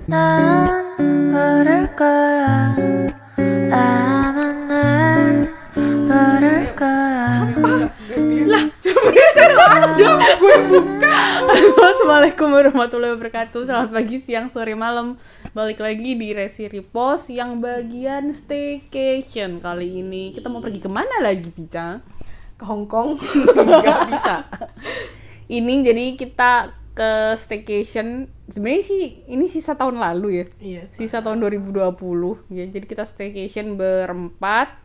난 모를 거야 아마 날 모를 거야 Lah, coba cara ada gue buka. Assalamualaikum warahmatullahi wabarakatuh. Selamat pagi, siang, sore, malam. Balik lagi di Resi Repost yang bagian staycation. Kali ini kita mau pergi kemana lagi, Pica? Ke Hong Kong. Nggak bisa. Ini jadi kita ke staycation. Sebenarnya sih ini sisa tahun lalu ya. Iya. Sisa tahun 2020 ya. Jadi kita staycation berempat.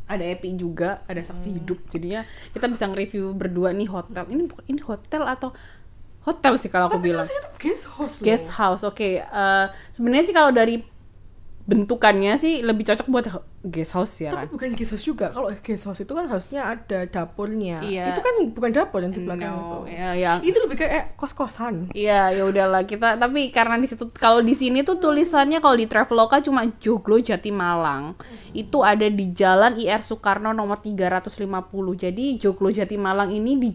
Ada Epi juga, ada saksi hidup. Jadinya kita bisa nge-review berdua nih hotel. Ini hotel atau hotel sih kalau aku bilang. Tapi itu guest house loh. Guest house. Oke. Sebenarnya sih kalau dari bentukannya sih lebih cocok buat guest house ya kan. Tapi bukan guest house juga. Kalau guest house itu kan harusnya ada dapurnya. Iya. Itu kan bukan dapur yang di belakang No, itu. ya, yang Itu lebih kayak kos-kosan. Iya, ya udahlah kita. Tapi karena di situ, kalau di sini tuh tulisannya kalau di Traveloka cuma Joglo Jatimalang. Itu ada di Jalan IR Soekarno nomor 350. Jadi Joglo Jatimalang ini di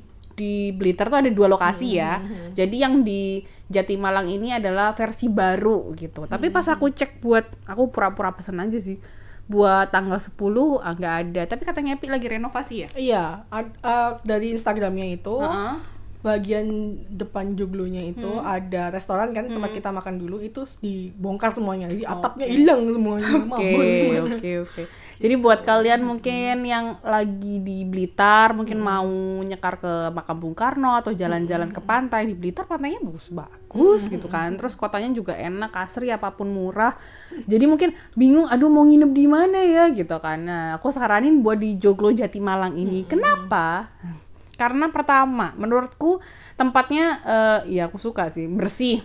Blitar tuh ada 2 lokasi ya. Jadi yang di Jatimalang ini adalah versi baru gitu. Tapi pas aku cek aku pura-pura pesen aja sih. Buat tanggal 10 nggak ada. Tapi katanya Epi lagi renovasi ya? Iya, dari Instagramnya itu bagian depan Joglonya itu ada restoran kan tempat kita makan dulu, itu dibongkar semuanya. Jadi atapnya hilang semuanya. Oke. Jadi buat kalian mungkin yang lagi di Blitar, mungkin mau nyekar ke makam Bung Karno atau jalan-jalan ke pantai di Blitar, pantainya bagus gitu kan. Terus kotanya juga enak, asri, apapun murah. Jadi mungkin bingung, aduh mau nginep di mana ya gitu kan. Nah, aku saranin buat di Joglo Jatimalang ini. Kenapa? Karena pertama, menurutku tempatnya ya aku suka sih, bersih.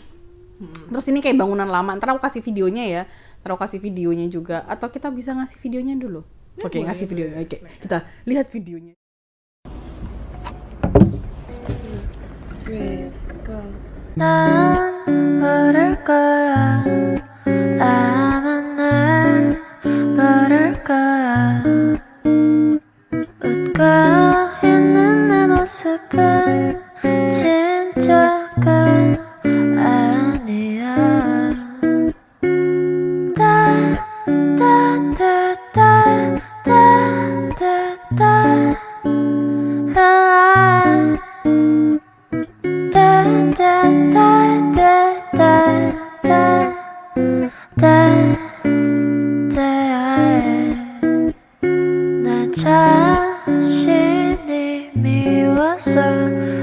Terus ini kayak bangunan lama. Ntar aku kasih videonya ya. Ntar aku kasih videonya juga. Atau kita bisa ngasih videonya dulu? Oke, ngasih videonya. Oke, kita lihat videonya. 3, go 난 모를 거야 아마 날 모를 거야 웃고 있는 내 모습은 진짜가 아니야 내 자신이 미워서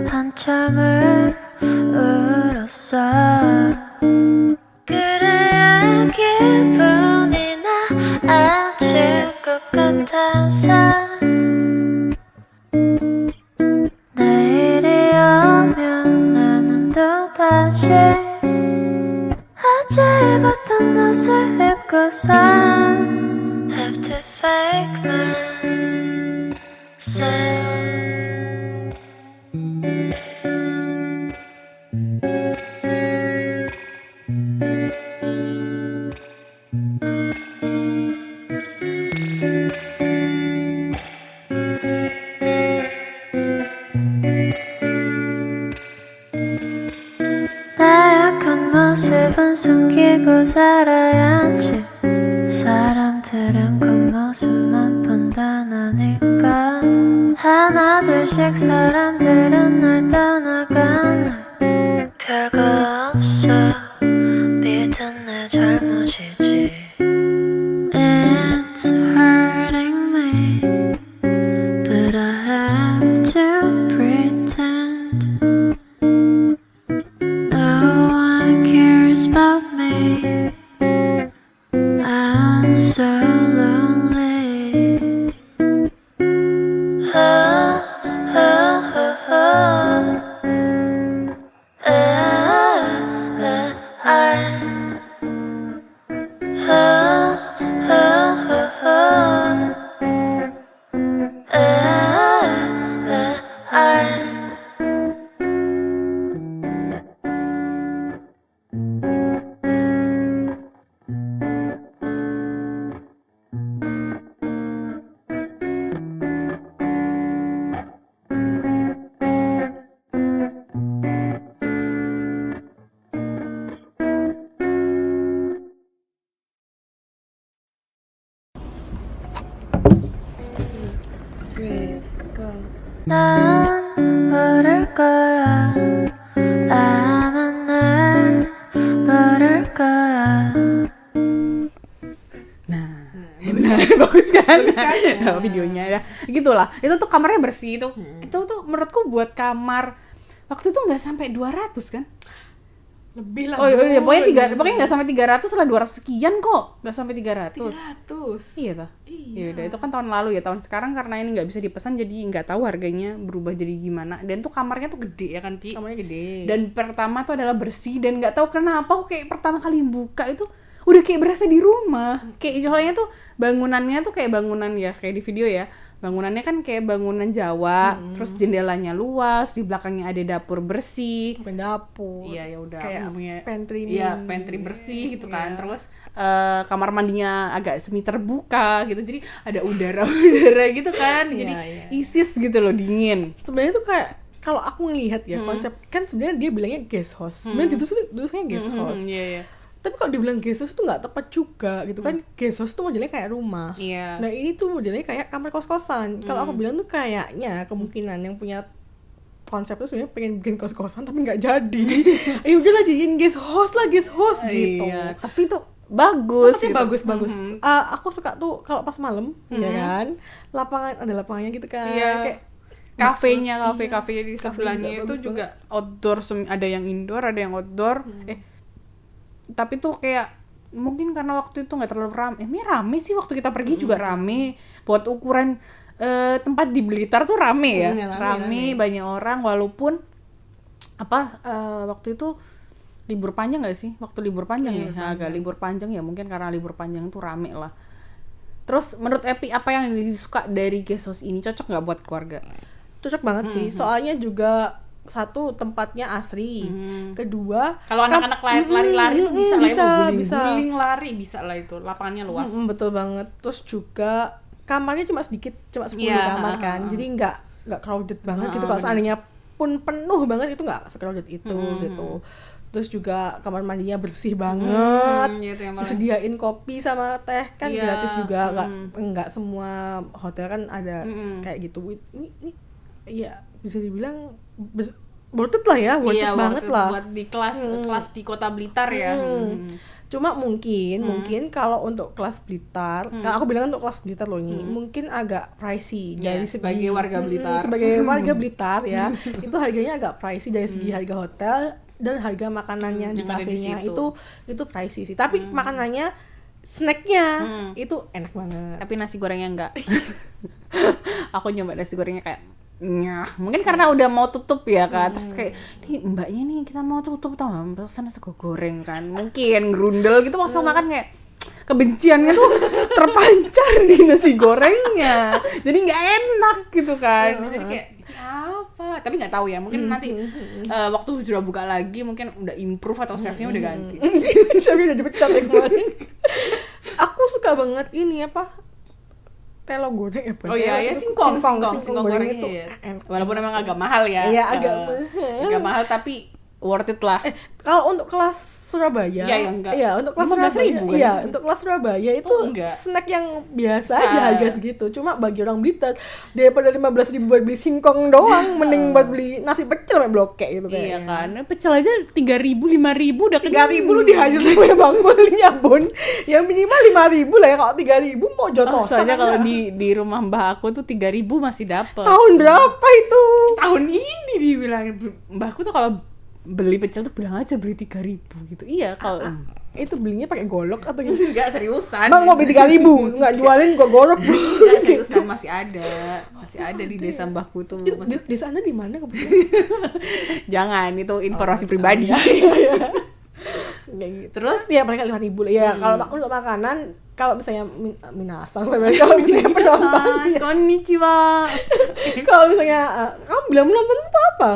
한참을 울었어 그래야 기분이 나아질 것 같아서 내일이 오면 나는 또다시 어제 입었던 옷을 입고서 Have to fake myself 나약한 모습은 숨기고 살아야지 사람들은 겉모습만 판단하니까 하나 둘씩 사람들은 날 떠나가네 별거 없어 믿은 내 잘못이지 It's hurting me But I have to pretend No one cares about me I'm so lonely 난 부를 거야. 아마 날 부를 거야. Bagus kan? Nah, videonya ya gitulah. Itu tuh kamarnya bersih itu. Itu tuh menurutku buat kamar waktu itu nggak sampai 200 kan? Lebih lah. Oh iya, Bun. pokoknya nggak sampai 300 lah, 200 sekian kok, nggak sampai 300. 300. Iya tuh. Iya. Udah, itu kan tahun lalu ya. Tahun sekarang karena ini nggak bisa dipesan jadi nggak tahu harganya berubah jadi gimana. Dan tuh kamarnya tuh gede ya kan, Pi? Kamarnya gede. Dan pertama tuh adalah bersih dan nggak tahu kenapa aku kayak pertama kali buka itu udah kayak berasa di rumah. Kayak soalnya tuh bangunannya tuh kayak bangunan ya, kayak di video ya. Bangunannya kan kayak bangunan Jawa, terus jendelanya luas, di belakangnya ada dapur bersih. Dapur. Iya ya udah Kayak aku punya pantry iya mini. pantry bersih gitu kan. Iya. Terus kamar mandinya agak semi terbuka gitu, jadi ada udara gitu kan, jadi Iya. isis gitu loh, dingin. Sebenarnya tuh kayak kalau aku ngelihat ya konsep kan sebenarnya dia bilangnya guest house. Sebenarnya dulu kan guest house. Iya iya Tapi kalau dibilang guest house tuh nggak tepat juga gitu kan. Guest house tuh modelnya kayak rumah. iya. Nah ini tuh modelnya kayak kamar kos-kosan. Kalau aku bilang tuh kayaknya kemungkinan yang punya konsep tuh sebenarnya pengen bikin kos-kosan tapi nggak jadi. Udahlah jadiin guest house gitu. Iya, tapi tuh bagus. Tempatnya gitu. bagus. Aku suka tuh kalau pas malam, ya kan, ada lapangannya gitu kan. Iya. Kayak Kafenya di Kafe sebelahnya juga itu bagus juga outdoor, ada yang indoor, ada yang outdoor. Tapi tuh kayak mungkin karena waktu itu nggak terlalu rame. Ini rame sih waktu kita pergi juga rame. Buat ukuran tempat di Blitar tuh rame ya. Rame, banyak orang walaupun waktu itu libur panjang nggak sih? Waktu libur panjang ya, agak libur panjang ya, mungkin karena libur panjang tuh rame lah. Terus menurut Epi apa yang disuka dari guest house ini? Cocok nggak buat keluarga? cocok banget sih. Soalnya juga satu tempatnya asri. Kedua, Kalau anak-anak lari-lari tuh bisa lah ya, mau bisa. guling-guling lari bisa lah itu, lapangannya luas. Betul banget. Terus juga kamarnya cuma sedikit, cuma 10 Iya, kamar kan. Jadi nggak crowded banget gitu. Kalau seandainya pun penuh banget itu nggak se-crowded itu gitu. Terus juga kamar mandinya bersih banget. Ya itu yang paling. Disediain kopi sama teh kan Iya, gratis juga. Nggak semua hotel kan ada kayak gitu. Ini iya bisa dibilang worth it lah ya, worth it banget lah. Buat di kelas di Kota Blitar ya. Cuma mungkin kalau untuk kelas Blitar, kalau aku bilang untuk kelas Blitar loh ini, mungkin agak pricey Ya, dari sebagai warga Blitar. Sebagai warga Blitar ya, itu harganya agak pricey dari segi harga hotel dan harga makanannya di yang ada di kafenya situ. itu pricey sih. Tapi makanannya, snacknya itu enak banget. Tapi nasi gorengnya enggak. Aku nyoba nasi gorengnya kayak mungkin karena udah mau tutup ya kan, terus kayak nih mbaknya nih kita mau tutup tau gak, pesan nasi goreng kan, mungkin gerundel gitu langsung makan kayak kebenciannya tuh terpancar di nasi gorengnya, jadi nggak enak gitu kan, jadi kayak apa, tapi nggak tahu ya, mungkin nanti waktu sudah buka lagi mungkin udah improve atau chefnya udah ganti. Chefnya udah dipecat ya kemarin. Aku suka banget ini telo goreng ya. Oh iya, singkong goreng itu ya. walaupun memang agak mahal ya. Iya, agak mahal tapi worth it lah. Kalau untuk kelas Surabaya, ya enggak. Iya, untuk kelas 15.000 Surabaya, kan? iya, untuk kelas Surabaya itu enggak. snack yang biasa aja harga segitu. Cuma bagi orang Blitar daripada 15.000 buat beli singkong doang, mending buat beli nasi pecel sampai blokek gitu Iya kayaknya. kan, pecel aja 3.000, 5.000 udah 3.000 lu dihajar semuanya bangkulnya Bun. Ya minimal 5.000 lah ya, kalau 3.000 mau jotosan. Soalnya kalau di rumah mbah aku tuh 3.000 masih dapet. Tahun berapa itu? Tahun ini dibilang mbahku tuh kalau beli pecel tuh bilang aja beli 3.000 gitu. Iya kalau Itu belinya pakai golok apa gitu? enggak seriusan. Bang mau beli 3.000, enggak jualin gua golok. Enggak seriusan, masih ada di desa mbahku tuh. Di sana di mana kebetulan? Jangan, itu informasi pribadi. Kayak gitu. Terus ya mereka 5.000 lah. Ya kalau untuk makanan, kalau misalnya minasang sebenarnya kalau misalnya penonton. Konnichiwa. Kalau misalnya kamu bilang menonton itu apa?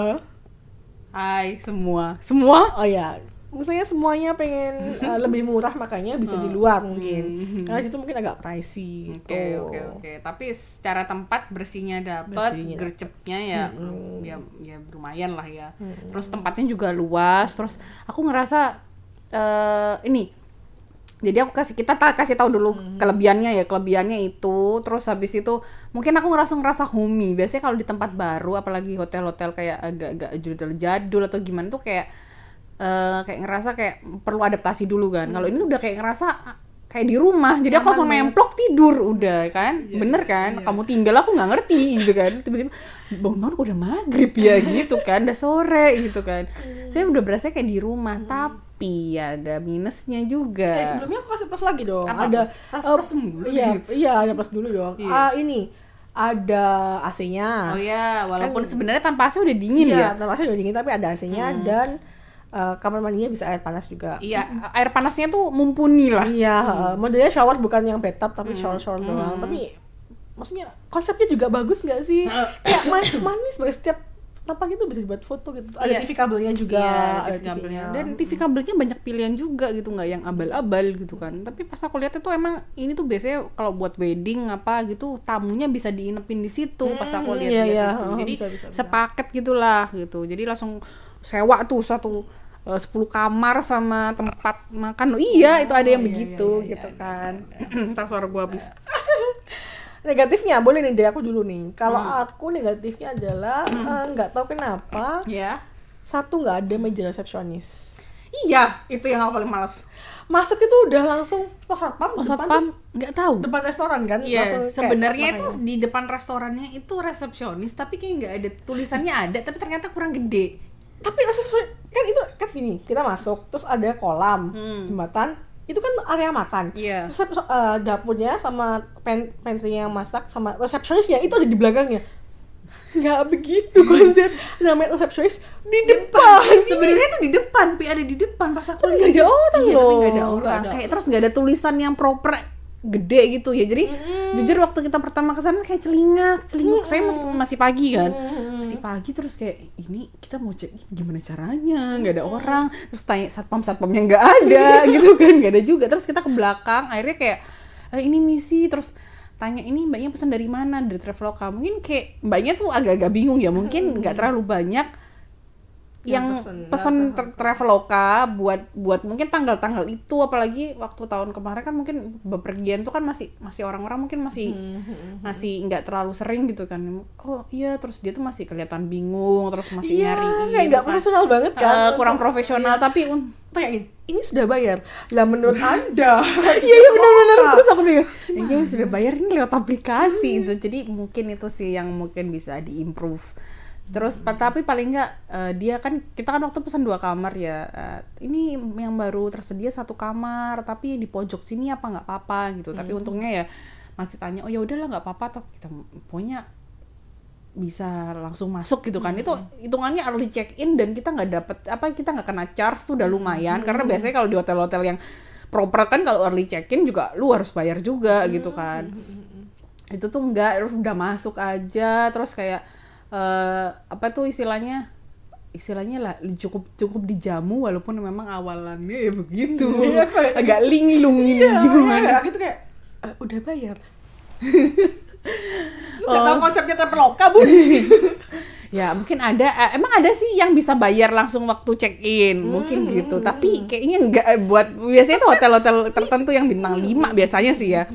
Hai semua. Oh ya, misalnya semuanya pengen lebih murah makanya bisa di luar mungkin. Karena situ mungkin agak pricey gitu. Oke. Tapi secara tempat bersihnya dapat, gercepnya ya lumayan lah ya. Terus tempatnya juga luas. Terus aku ngerasa ini Jadi aku kasih tahu dulu kelebihannya itu, terus habis itu mungkin aku ngerasa homey. Biasanya kalau di tempat baru, apalagi hotel-hotel kayak agak-agak jadul atau gimana tuh kayak ngerasa kayak perlu adaptasi dulu kan. Kalau ini udah kayak ngerasa kayak di rumah, jadi aku langsung nemplok tidur udah kan, bener kan? Kamu tinggal aku nggak ngerti gitu kan, tiba-tiba bangun udah maghrib ya gitu kan, udah sore gitu kan. Saya udah berasa kayak di rumah, tapi ada minusnya juga. Sebelumnya aku kasih plus lagi dong. Apa? Ada Plus dulu. Iya, ada plus dulu dong. Ini ada AC-nya. Oh ya, walaupun sebenarnya tanpa AC udah dingin ya. Iya, tanpa AC udah dingin tapi ada AC-nya dan kamar mandinya bisa air panas juga. Iya, air panasnya tuh mumpuni lah. Iya, modelnya shower bukan yang bathtub tapi shower doang. Tapi maksudnya konsepnya juga bagus nggak sih? Kayak manis banget, setiap tempat itu bisa dibuat foto gitu. Ada TV kabelnya juga. Ada TV kabelnya. Dan TV kabelnya banyak pilihan juga gitu, nggak yang abal-abal gitu kan. Tapi pas aku lihat itu emang ini tuh biasanya kalau buat wedding apa gitu tamunya bisa diinepin di situ. Pas aku lihat itu. Jadi bisa. sepaket gitulah gitu. Jadi langsung sewa tuh 10 kamar sama tempat makan. Itu ada yang begitu gitu kan. Entar suara gua habis. Negatifnya boleh nih dari aku dulu nih. Kalau aku negatifnya adalah nggak tahu kenapa. Ya. Satu, nggak ada meja resepsionis. Iya, itu yang aku paling males. Masuk itu udah langsung pos satpam nggak tahu. depan restoran kan. Iya, sebenarnya itu di depan restorannya itu resepsionis, tapi kayak nggak ada tulisannya ada, tapi ternyata kurang gede. Tapi kan itu kan gini, kita masuk terus ada kolam jembatan, itu kan area makan. Iya. Terus dapurnya sama pantry yang masak sama resepsionisnya itu ada di belakangnya. Nggak begitu konsep namanya resepsionis di depan. Sebenarnya itu di depan, ada di depan pas aku lihat. Nggak ada orang loh. Tapi nggak ada orang. Nggak ada. Kayak terus nggak ada tulisan yang proper gede gitu ya. Jadi jujur waktu kita pertama kesana kayak celingak. Saya masih pagi kan. Masih pagi terus kayak ini kita mau cek gimana caranya, nggak ada orang. Terus tanya satpamnya nggak ada gitu kan, nggak ada juga. Terus kita ke belakang, akhirnya kayak ini misi, terus tanya ini mbaknya pesan dari mana, dari Traveloka. Mungkin kayak mbaknya tuh agak-agak bingung ya, mungkin nggak terlalu banyak yang pesen Traveloka buat mungkin tanggal-tanggal itu, apalagi waktu tahun kemarin kan mungkin bepergian tuh kan masih orang-orang mungkin masih nggak terlalu sering gitu kan. Oh iya, terus dia tuh masih kelihatan bingung, terus masih nyariin kayak nggak profesional banget kan, kurang profesional. Tapi kayak ini sudah bayar lah menurut Anda. Iya benar-benar. Terus aku tinggal ini sudah bayar, ini lewat aplikasi itu. Jadi mungkin itu sih yang mungkin bisa diimprove. Terus tapi paling nggak dia kan, kita kan waktu pesan 2 kamar ya, ini yang baru tersedia 1 kamar tapi di pojok sini apa nggak apa-apa gitu. Tapi untungnya ya masih tanya, oh ya udahlah nggak apa-apa, toh kita pokoknya bisa langsung masuk gitu kan. Itu hitungannya early check in dan kita nggak dapet kita nggak kena charge tuh udah lumayan. Karena biasanya kalau di hotel-hotel yang proper kan kalau early check in juga lu harus bayar juga gitu kan. Itu tuh nggak, udah masuk aja terus kayak istilahnya lah cukup dijamu walaupun memang awalannya ya begitu. Agak linglung ini gimana gitu kayak udah bayar. Nggak tahu konsepnya Traveloka Bu. Ya mungkin emang ada sih yang bisa bayar langsung waktu check in mungkin gitu, tapi kayaknya enggak, buat biasanya itu hotel-hotel tertentu yang bintang 5 biasanya sih ya.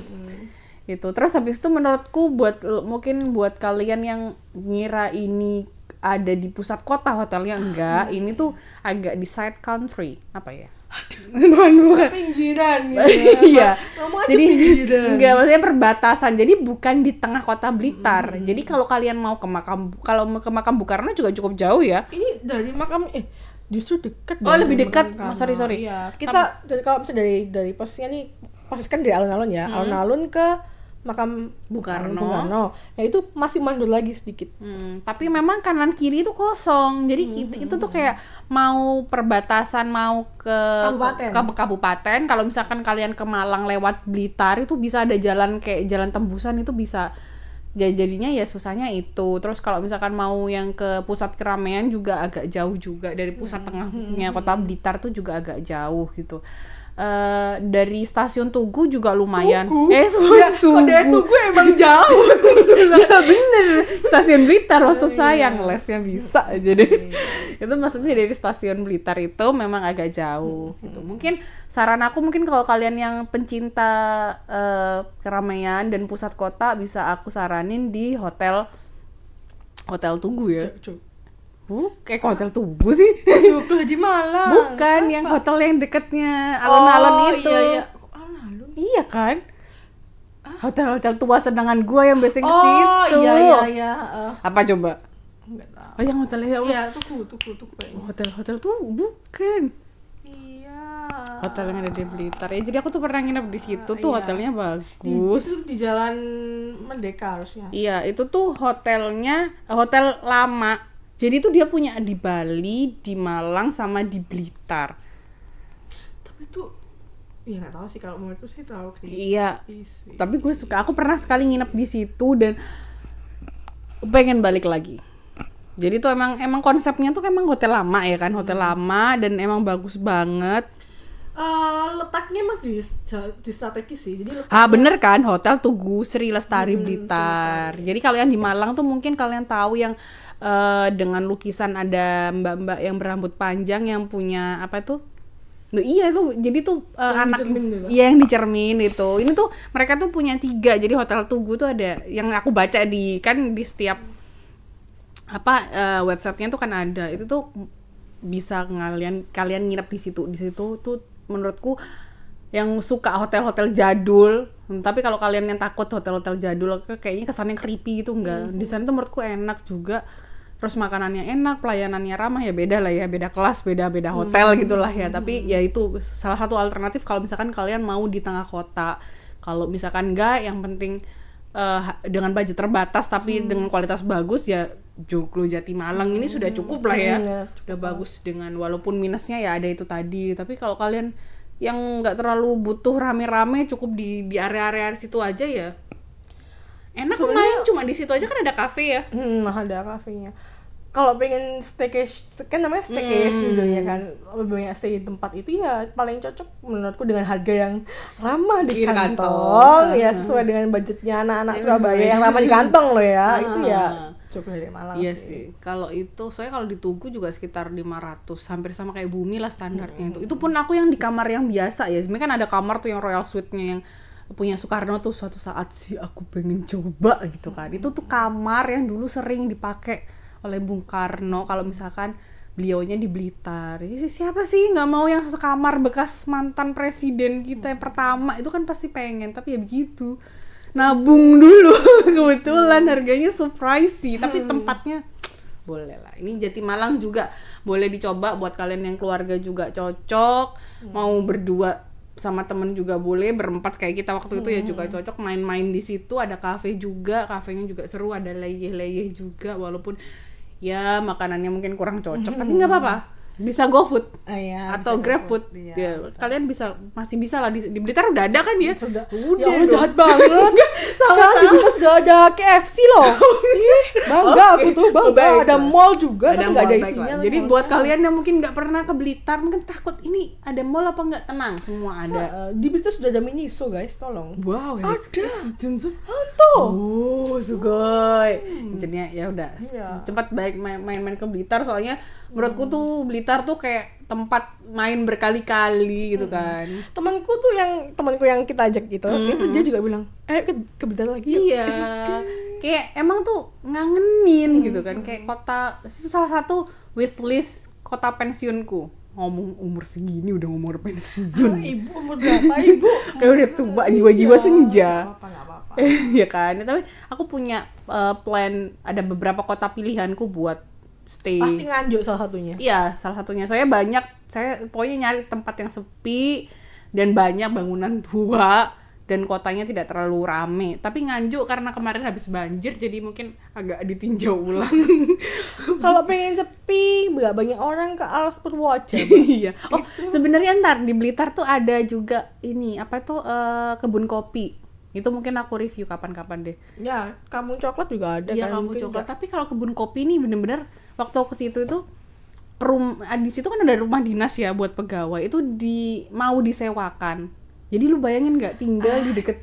Gitu. Terus habis itu menurutku mungkin buat kalian yang ngira ini ada di pusat kota hotelnya, enggak, ini tuh agak di side country, apa ya? Bukan Pinggiran gitu. Iya. Jadi enggak, maksudnya perbatasan. Jadi bukan di tengah kota Blitar. Jadi kalau kalian mau ke makam Bung Karno juga cukup jauh ya. Ini dari makam justru dekat. Oh, lebih dekat. Sorry. Iya. Kita kalau misalnya dari posisinya nih, posisikan dari alun-alun ya. Alun-alun ke makam Bung Karno. Nah itu masih mandul lagi sedikit. Tapi memang kanan kiri itu kosong. Jadi itu tuh kayak mau perbatasan, mau ke kabupaten. Kalau misalkan kalian ke Malang lewat Blitar itu bisa ada jalan kayak jalan tembusan, itu bisa. Jadinya ya susahnya itu. Terus kalau misalkan mau yang ke pusat keramaian juga agak jauh juga dari pusat tengahnya kota Blitar tuh juga agak jauh gitu. dari stasiun Tugu juga lumayan. Tugu? Ya, Kok dari Tugu emang jauh. Ya bener, stasiun Blitar maksud saya, ngelesnya bisa aja deh. Itu maksudnya dari stasiun Blitar itu memang agak jauh gitu. Mungkin saran aku mungkin kalau kalian yang pencinta keramaian dan pusat kota, bisa aku saranin di hotel Tugu ya. Kayak hotel Tugu sih. Joglo di Malang. Bukan, yang hotel yang deketnya alun-alun itu. Iya. Alun-alun? Iya kan? Hotel-hotel tua sedangkan gua yang biasanya ke Oh situ. iya. Apa coba? Enggak tahu. Oh, yang hotelnya ya Allah. Iya, Tugu kayaknya. Hotel tuh bukan. Iya. Hotel yang ada di Blitar. Ya, jadi aku tuh pernah nginep di situ tuh, Iya. hotelnya Itu bagus. di Jalan Merdeka harusnya. Iya, itu tuh hotelnya hotel lama. Jadi tuh dia punya di Bali, di Malang, sama di Blitar. Tapi tuh ya nggak tahu sih, kalau menurutku sih terlalu Iya. sih. Tapi gue suka. Aku pernah sekali nginep di situ dan pengen balik lagi. Jadi tuh emang konsepnya tuh emang hotel lama ya kan, hotel lama dan emang bagus banget. Letaknya emang di strategis sih. Jadi Bener kan, Hotel Tugu Sri Lestari Blitar. Jadi kalau yang di Malang tuh mungkin kalian tahu yang dengan lukisan ada mbak-mbak yang berambut panjang yang punya apa tuh? Loh, iya tuh, jadi tuh anak yang dicermin itu. Ini tuh mereka tuh punya 3. Jadi Hotel Tugu tuh ada yang aku baca di setiap websitenya tuh kan ada. Itu tuh bisa kalian nginep di situ. Di situ tuh menurutku yang suka hotel-hotel jadul. Tapi kalau kalian yang takut hotel-hotel jadul kayaknya kesannya creepy gitu, enggak. Di sana tuh menurutku enak juga. Terus makanannya enak, pelayanannya ramah, ya beda lah ya, beda kelas, beda hotel gitulah ya. Tapi ya itu salah satu alternatif kalau misalkan kalian mau di tengah kota. Kalau misalkan enggak, yang penting dengan budget terbatas tapi dengan kualitas bagus, ya Joglo Jati Malang ini sudah cukup lah ya. Sudah bagus, dengan walaupun minusnya ya ada itu tadi. Tapi kalau kalian yang nggak terlalu butuh rame-rame, cukup di area-area situ aja ya. Enak main cuma di situ aja kan ada kafe ya. Ada kafenya. Kalau pengen staycation, kan namanya staycation ya kan, lebih banyak stay di tempat itu ya paling cocok menurutku dengan harga yang ramah di kantong, ya sesuai dengan budgetnya anak-anak Surabaya yang ramah di kantong loh ya. Itu ya Joglo dari Malang iya sih. Kalau itu, soalnya kalau di Tugu juga sekitar 500, hampir sama kayak Bumi lah standarnya itu. Itu pun aku yang di kamar yang biasa ya. Sebenarnya kan ada kamar tuh yang Royal Suite-nya yang punya Soekarno tuh, suatu saat sih aku pengen coba gitu kan. Itu tuh kamar yang dulu sering dipakai oleh Bung Karno kalau misalkan beliaunya di Blitar. Jadi siapa sih nggak mau yang sekamar bekas mantan presiden kita yang pertama, itu kan pasti pengen. Tapi ya begitu, nabung dulu. Kebetulan harganya surprise sih, tapi tempatnya boleh lah. Ini Jati Malang juga boleh dicoba buat kalian yang keluarga juga cocok, mau berdua sama temen juga boleh, berempat kayak kita waktu itu ya juga cocok main-main di situ. Ada kafe juga, kafenya juga seru, ada leyeh-leyeh juga, walaupun ya makanannya mungkin kurang cocok, tapi nggak apa-apa, bisa GoFood atau GrabFood. Ya, kalian masih bisa lah di Blitar udah ada kan ya? Udah ya, jahat banget. Sekarang di Blitar sudah ada KFC loh. Bangga aku tuh, bangga. Ada mall juga, tapi nggak ada isinya. Jadi buat kalian yang mungkin nggak pernah ke Blitar, mungkin takut ini ada mall apa nggak, tenang, semua ada. Di Blitar sudah ada Miniso guys, tolong. Wow, ada. Hantu. Oh, sugoi. Jadinya ya udah, cepat baik main-main ke Blitar, soalnya menurutku tuh Blitar tuh kayak tempat main berkali-kali gitu kan. Temanku yang kita ajak gitu, itu dia juga bilang, ke Blitar lagi yuk. Iya. Kayak emang tuh ngangenin gitu kan, kayak kota, itu salah satu wishlist kota pensiunku. Ngomong umur segini udah umur pensiun. Ibu umur berapa ibu? Kayak udah tua, jiwa-jiwa senja. Nggak apa-apa. Ya kan, tapi aku punya plan, ada beberapa kota pilihanku buat stay. Pasti Nganjuk salah satunya. Iya, salah satunya. Saya pokoknya nyari tempat yang sepi dan banyak bangunan tua dan kotanya tidak terlalu rame. Tapi Nganjuk karena kemarin habis banjir, jadi mungkin agak ditinjau ulang. Kalau pengen sepi, nggak banyak orang, ke Alas Purwoaja. Iya. Oh, sebenarnya ntar di Blitar tuh ada juga ini apa tuh kebun kopi. Itu mungkin aku review kapan-kapan deh. Ya, Kampung Coklat juga ada Iya, kan. Kampung Coklat. Tapi kalau kebun kopi ini bener-bener waktu aku ke situ itu di situ kan ada rumah dinas ya buat pegawai itu mau disewakan. Jadi lu bayangin nggak tinggal di deket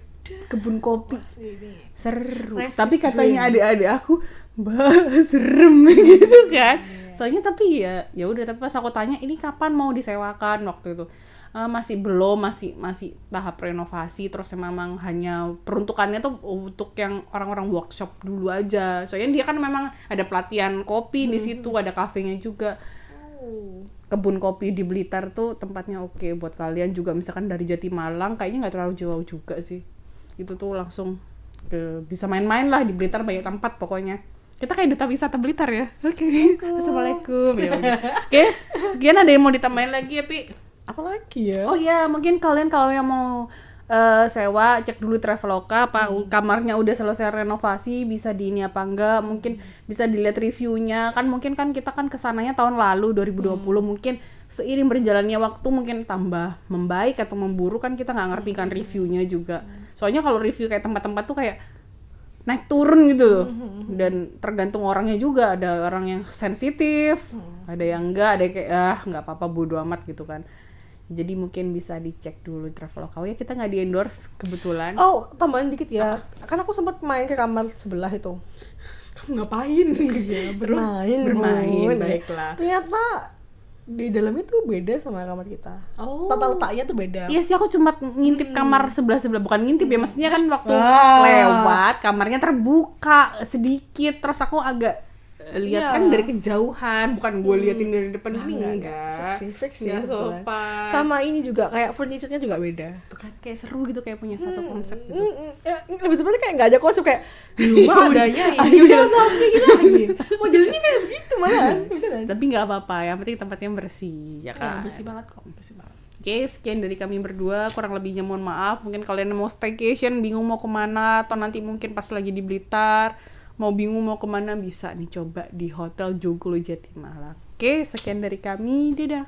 kebun kopi. Seru. Resist Tapi katanya dream. adik-adik aku, "Mbak, serem." gitu kan. Soalnya tapi ya udah, tapi pas aku tanya ini kapan mau disewakan waktu itu. Masih belum, masih tahap renovasi, terus memang hanya peruntukannya tuh untuk yang orang-orang workshop dulu aja. Soalnya dia kan memang ada pelatihan kopi di situ, ada kafenya juga. Kebun kopi di Blitar tuh tempatnya oke buat kalian juga, misalkan dari Jatimalang kayaknya nggak terlalu jauh juga sih. Itu tuh langsung bisa main-main lah di Blitar, banyak tempat pokoknya. Kita kayak duta wisata Blitar ya. Oke. Assalamualaikum. Ya udah. Oke, sekian, ada yang mau ditambahin lagi ya, Pi? Apalagi ya? Oh iya, mungkin kalian kalau yang mau sewa, cek dulu Traveloka apa kamarnya udah selesai renovasi, bisa di ini apa enggak, mungkin bisa dilihat reviewnya. Kan mungkin kan kita kan kesananya tahun lalu 2020, mungkin seiring berjalannya waktu mungkin tambah membaik atau memburuk, kan kita nggak ngerti kan reviewnya juga. Soalnya kalau review kayak tempat-tempat tuh kayak naik turun gitu loh. Dan tergantung orangnya juga, ada orang yang sensitif, ada yang enggak, ada yang kayak nggak apa-apa bodo amat gitu kan. Jadi mungkin bisa dicek dulu Traveloka. Ya kita nggak di-endorse kebetulan. Oh, tambahan dikit ya. Kan aku sempat main ke kamar sebelah itu. Kamu ngapain? Ya, bermain. Baiklah. Ternyata di dalamnya tuh beda sama kamar kita. Oh. Tata letaknya tuh beda. Iya sih, aku cuma ngintip kamar sebelah-sebelah, bukan ngintip ya, maksudnya kan waktu lewat kamarnya terbuka sedikit, terus aku agak lihat kan dari kejauhan, bukan gue liatin dari depan ini enggak. Fix ya. Nggak sopan. Sama ini juga kayak furniture-nya juga beda. Tuh kan kayak seru gitu, kayak punya satu konsep gitu. Lebih tepatnya kayak nggak ada konsep, kayak di rumah adanya ini udah tahu sih gini lagi. Modelnya kayak begitu malah. Tapi nggak apa-apa, yang penting tempatnya bersih ya kan. Bersih banget kok, bersih banget. Oke, sekian dari kami berdua, kurang lebihnya mohon maaf. Mungkin kalian mau staycation, bingung mau kemana, atau nanti mungkin pas lagi di Blitar mau bingung mau kemana, bisa nih coba di Hotel Joglo Jatimalang. Oke, sekian dari kami, dadah.